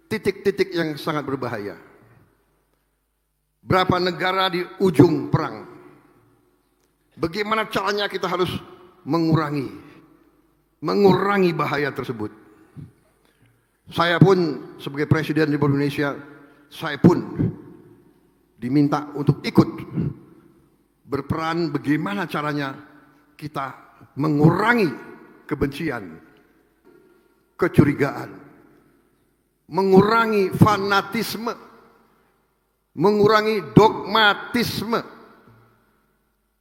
titik-titik yang sangat berbahaya. Berapa negara di ujung perang. Bagaimana caranya kita harus mengurangi bahaya tersebut. Saya pun sebagai Presiden Republik Indonesia, saya pun diminta untuk ikut berperan bagaimana caranya kita mengurangi kebencian, kecurigaan, mengurangi fanatisme, mengurangi dogmatisme.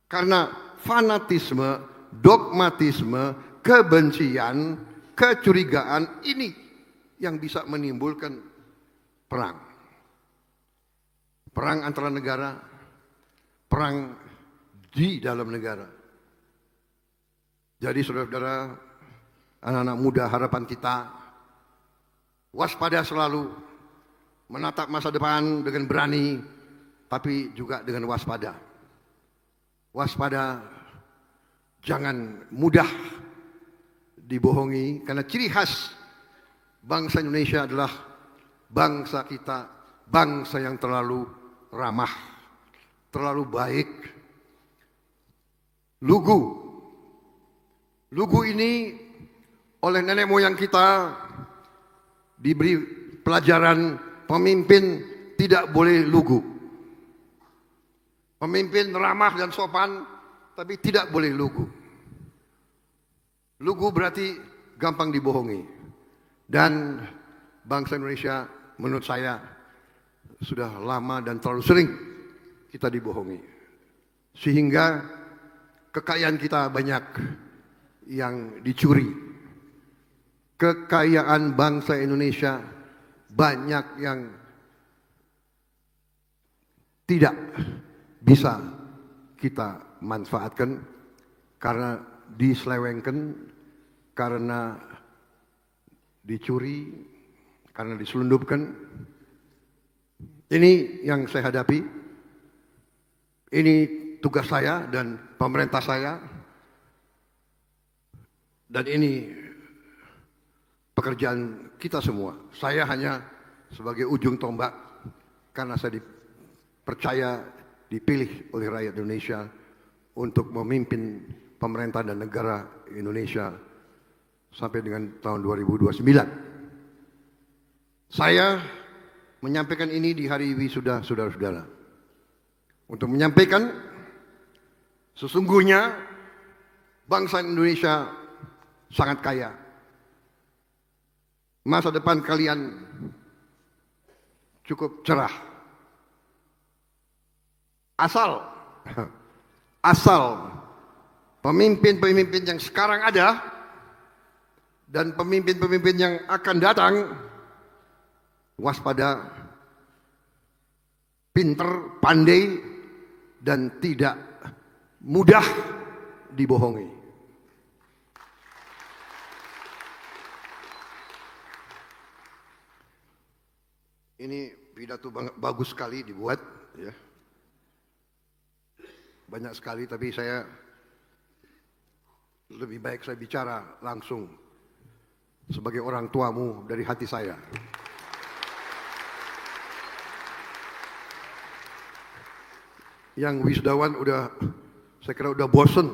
Karena fanatisme, dogmatisme, kebencian, kecurigaan ini yang bisa menimbulkan perang. Perang antara negara, perang di dalam negara. Jadi saudara-saudara, anak-anak muda, harapan kita waspada selalu, menatap masa depan dengan berani, tapi juga dengan waspada. Waspada, jangan mudah dibohongi, karena ciri khas bangsa Indonesia adalah bangsa kita, bangsa yang terlalu ramah, terlalu baik. Lugu ini oleh nenek moyang kita diberi pelajaran, pemimpin tidak boleh lugu. Pemimpin ramah dan sopan, tapi tidak boleh lugu. Lugu berarti gampang dibohongi. Dan bangsa Indonesia menurut saya sudah lama dan terlalu sering kita dibohongi. Sehingga kekayaan kita banyak yang dicuri. Kekayaan bangsa Indonesia banyak yang tidak bisa kita manfaatkan karena diselewengkan, karena dicuri, karena diselundupkan. Ini yang saya hadapi. Ini tugas saya dan pemerintah saya. Dan ini pekerjaan kita semua. Saya hanya sebagai ujung tombak karena saya dipercaya, dipilih oleh rakyat Indonesia untuk memimpin pemerintah dan negara Indonesia sampai dengan tahun 2029. Saya menyampaikan ini di hari wisuda saudara-saudara. Untuk menyampaikan sesungguhnya bangsa Indonesia sangat kaya. Masa depan kalian cukup cerah. Asal pemimpin-pemimpin yang sekarang ada dan pemimpin-pemimpin yang akan datang waspada, pinter, pandai, dan tidak mudah dibohongi. Ini pidato bagus sekali dibuat, ya. Banyak sekali, tapi saya lebih baik saya bicara langsung sebagai orang tuamu dari hati saya. Yang wisudawan saya kira udah bosen,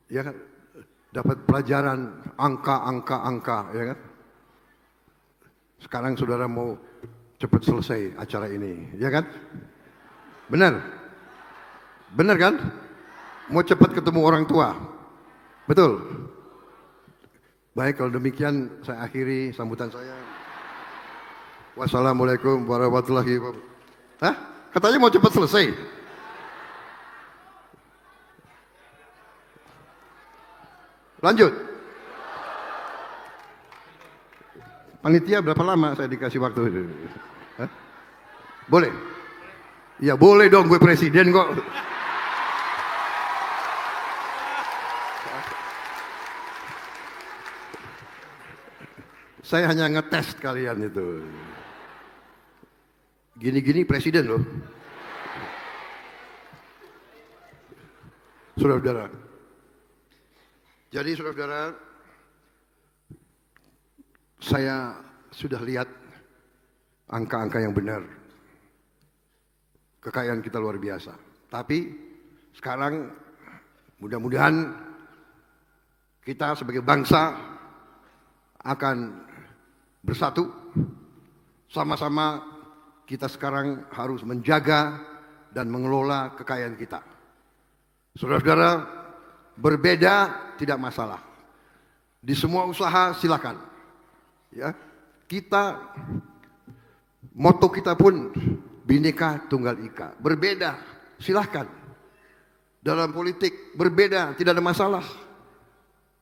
ya kan? Dapat pelajaran angka, ya kan? Sekarang saudara mau cepat selesai acara ini, ya kan? Benar kan? Mau cepat ketemu orang tua, betul? Baik, kalau demikian saya akhiri sambutan saya. Wassalamualaikum warahmatullahi wabarakatuh. Hah? Katanya mau cepat selesai. Lanjut. Panitia berapa lama saya dikasih waktu itu? Hah? Boleh? Ya boleh dong, gue presiden kok. Saya hanya ngetes kalian itu. Gini-gini presiden loh. Saudara-saudara. Jadi saudara-saudara, saya sudah lihat angka-angka yang benar. Kekayaan kita luar biasa. Tapi sekarang mudah-mudahan kita sebagai bangsa akan bersatu. Sama-sama kita sekarang harus menjaga dan mengelola kekayaan kita. Saudara-saudara, berbeda tidak masalah. Di semua usaha silakan. Ya, moto kita pun Bhinneka Tunggal Ika. Berbeda, silahkan. Dalam politik berbeda, tidak ada masalah.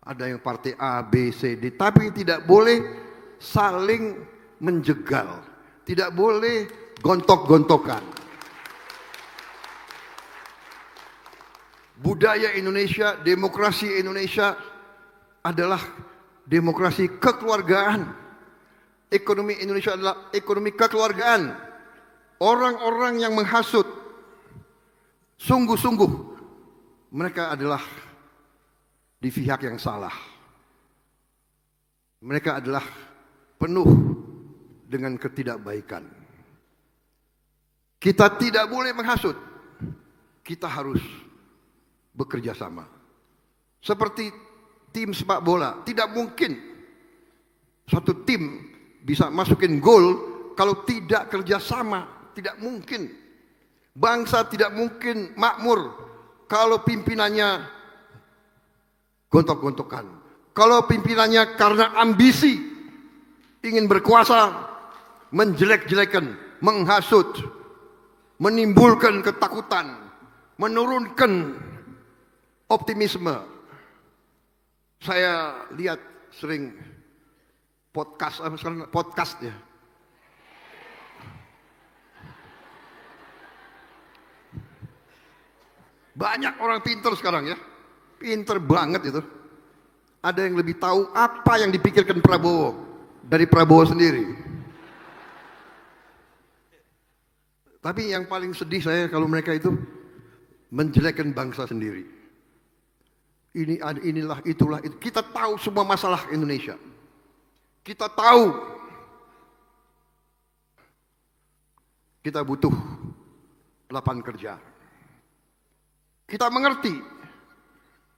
Ada yang partai A, B, C, D. Tapi tidak boleh saling menjegal. Tidak boleh gontok-gontokan. Budaya Indonesia, demokrasi Indonesia adalah demokrasi kekeluargaan. Ekonomi Indonesia adalah ekonomi kekeluargaan. Orang-orang yang menghasut, sungguh-sungguh mereka adalah di pihak yang salah. Mereka adalah penuh dengan ketidakbaikan. Kita tidak boleh menghasut. Kita harus bekerja sama. Seperti tim sepak bola, tidak mungkin satu tim bisa masukin gol kalau tidak kerja sama. Tidak mungkin. Bangsa tidak mungkin makmur kalau pimpinannya gontok-gontokan. Kalau pimpinannya karena ambisi ingin berkuasa, menjelek-jelekan, menghasut, menimbulkan ketakutan, menurunkan optimisme. Saya lihat sering podcast ya. Banyak orang pintar sekarang ya. Pintar banget itu. Ada yang lebih tahu apa yang dipikirkan Prabowo dari Prabowo sendiri. Tapi yang paling sedih saya kalau mereka itu menjelekkan bangsa sendiri. Inilah, itulah, itu. Kita tahu semua masalah Indonesia. Kita tahu kita butuh lapangan kerja. Kita mengerti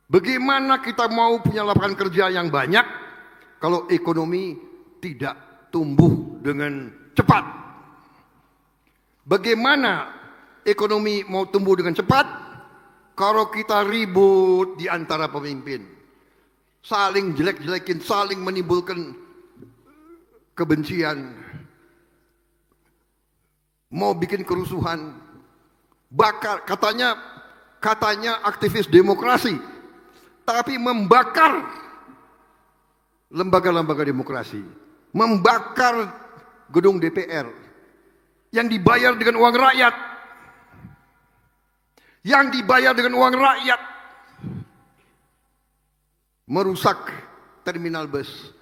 bagaimana kita mau punya lapangan kerja yang banyak kalau ekonomi tidak tumbuh dengan cepat. Bagaimana ekonomi mau tumbuh dengan cepat kalau kita ribut di antara pemimpin, saling jelek-jelekin, saling menimbulkan kebencian, mau bikin kerusuhan, bakar, katanya aktivis demokrasi, tapi membakar lembaga-lembaga demokrasi, membakar gedung DPR yang dibayar dengan uang rakyat, merusak terminal bus.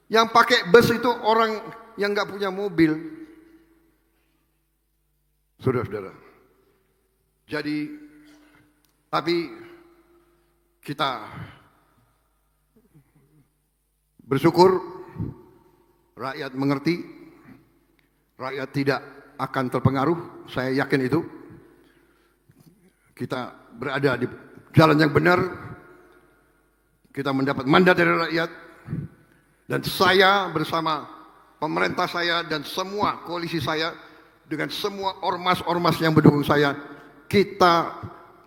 Yang pakai bus itu orang yang nggak punya mobil, saudara-saudara. Jadi tapi kita bersyukur rakyat mengerti, rakyat tidak akan terpengaruh, saya yakin itu. Kita berada di jalan yang benar, kita mendapat mandat dari rakyat, dan saya bersama pemerintah saya dan semua koalisi saya dengan semua ormas-ormas yang mendukung saya, kita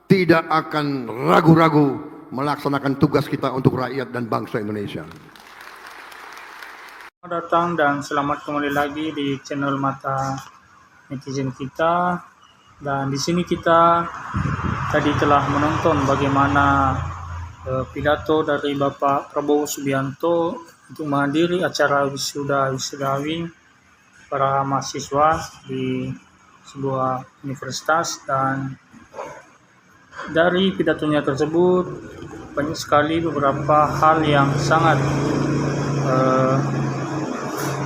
tidak akan ragu-ragu melaksanakan tugas kita untuk rakyat dan bangsa Indonesia. Selamat datang dan selamat kembali lagi di channel Mata Netizen kita. Dan di sini kita tadi telah menonton bagaimana pidato dari Bapak Prabowo Subianto untuk menghadiri acara wisudawi para mahasiswa di sebuah universitas. Dan dari pidatonya tersebut banyak sekali beberapa hal yang sangat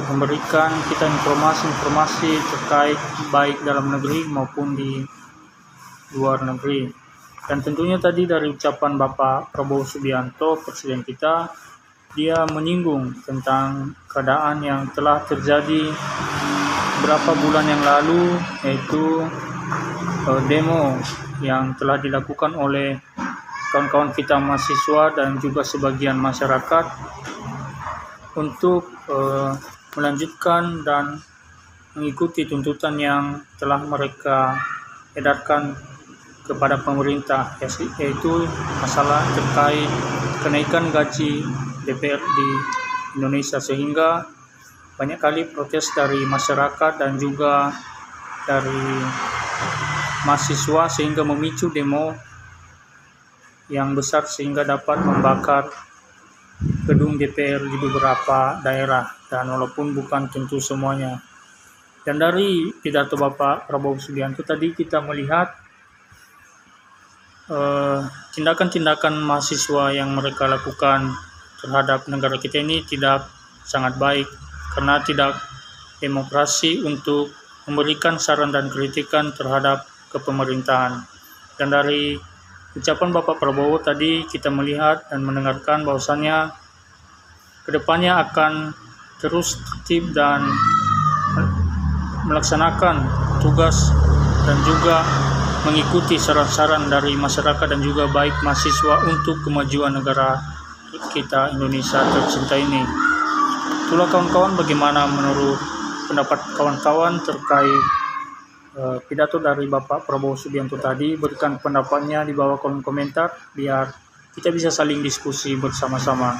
memberikan kita informasi-informasi terkait baik dalam negeri maupun di luar negeri. Dan tentunya tadi dari ucapan Bapak Prabowo Subianto, Presiden kita, dia menyinggung tentang keadaan yang telah terjadi beberapa bulan yang lalu, yaitu demo yang telah dilakukan oleh kawan-kawan kita mahasiswa dan juga sebagian masyarakat untuk melanjutkan dan mengikuti tuntutan yang telah mereka edarkan kepada pemerintah, yaitu masalah terkait kenaikan gaji DPR di Indonesia, sehingga banyak kali protes dari masyarakat dan juga dari mahasiswa sehingga memicu demo yang besar sehingga dapat membakar gedung DPR di beberapa daerah, dan walaupun bukan tentu semuanya. Dan dari pidato Bapak Prabowo Subianto tadi kita melihat tindakan-tindakan mahasiswa yang mereka lakukan terhadap negara kita ini tidak sangat baik, karena tidak demokrasi untuk memberikan saran dan kritikan terhadap kepemerintahan. Dan dari ucapan Bapak Prabowo tadi kita melihat dan mendengarkan bahwasannya kedepannya akan terus tertib dan melaksanakan tugas dan juga mengikuti saran-saran dari masyarakat dan juga baik mahasiswa untuk kemajuan negara kita Indonesia tercinta ini. Itulah kawan-kawan, bagaimana menurut pendapat kawan-kawan terkait pidato dari Bapak Prabowo Subianto tadi. Berikan pendapatnya di bawah kolom komentar biar kita bisa saling diskusi bersama-sama.